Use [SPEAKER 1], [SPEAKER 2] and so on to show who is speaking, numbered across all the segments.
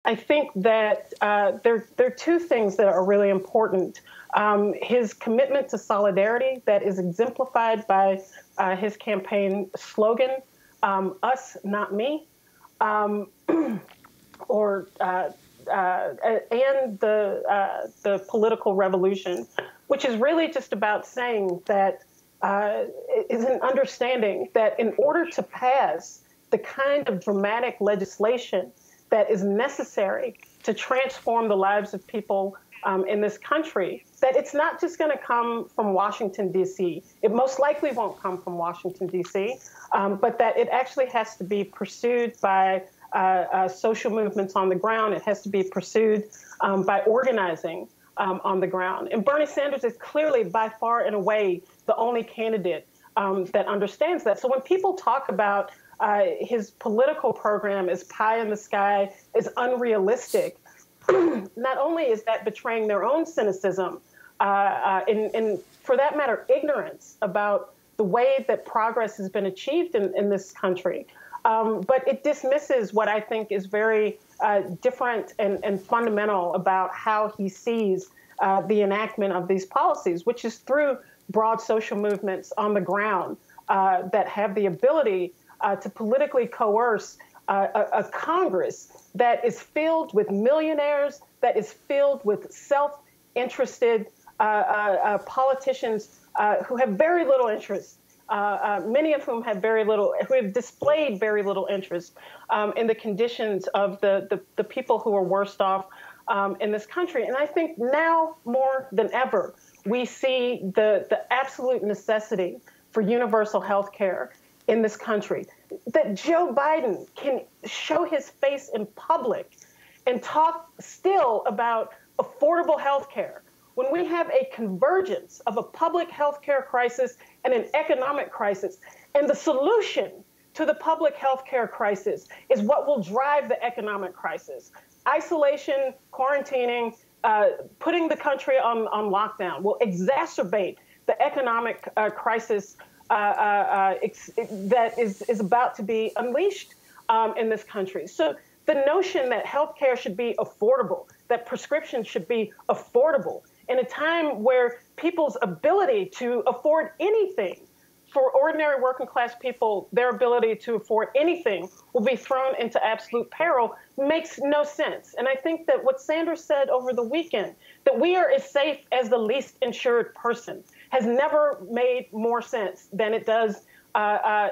[SPEAKER 1] I think that there are two things that are really important. His commitment to solidarity that is exemplified by his campaign slogan, us, not me, um, or and the political revolution, which is really just about saying that is an understanding that in order to pass the kind of dramatic legislation that is necessary to transform the lives of people in this country, that it's not just going to come from Washington, D.C. It most likely won't come from Washington, D.C., but that it actually has to be pursued by social movements on the ground. It has to be pursued by organizing on the ground. And Bernie Sanders is clearly, by far and away, the only candidate that understands that. So when people talk about his political program is pie in the sky, is unrealistic, not only is that betraying their own cynicism, and for that matter, ignorance about the way that progress has been achieved in this country, but it dismisses what I think is very different and fundamental about how he sees the enactment of these policies, which is through broad social movements on the ground that have the ability to politically coerce a Congress that is filled with millionaires, that is filled with self-interested politicians who have very little interest, many of whom have who have displayed very little interest in the conditions of the people who are worst off in this country. And I think now more than ever, we see the absolute necessity for universal health care in this country, that Joe Biden can show his face in public and talk still about affordable health care when we have a convergence of a public health care crisis and an economic crisis. And the solution to the public health care crisis is what will drive the economic crisis. Isolation, quarantining, putting the country on lockdown will exacerbate the economic crisis that is about to be unleashed in this country. So the notion that healthcare should be affordable, that prescriptions should be affordable in a time where people's ability to afford anything, for ordinary working class people, their ability to afford anything will be thrown into absolute peril, makes no sense. And I think that what Sanders said over the weekend, that we are as safe as the least insured person, has never made more sense than it does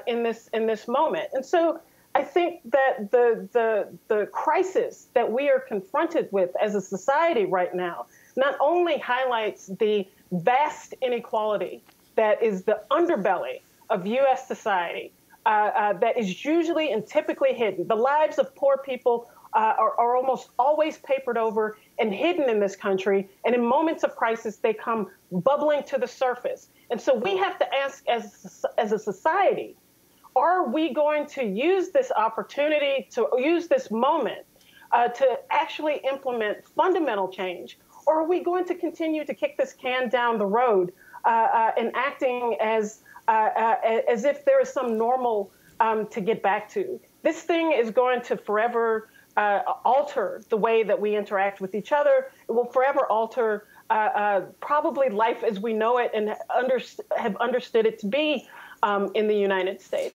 [SPEAKER 1] in this moment. And so I think that the crisis that we are confronted with as a society right now not only highlights the vast inequality that is the underbelly of U.S. society, that is usually and typically hidden. The lives of poor people are almost always papered over and hidden in this country, and in moments of crisis, they come bubbling to the surface. And so we have to ask as a society, are we going to use this opportunity, to use this moment to actually implement fundamental change, or are we going to continue to kick this can down the road and acting as if there is some normal to get back to? This thing is going to forever alter the way that we interact with each other. It will forever alter probably life as we know it and have understood it to be in the United States.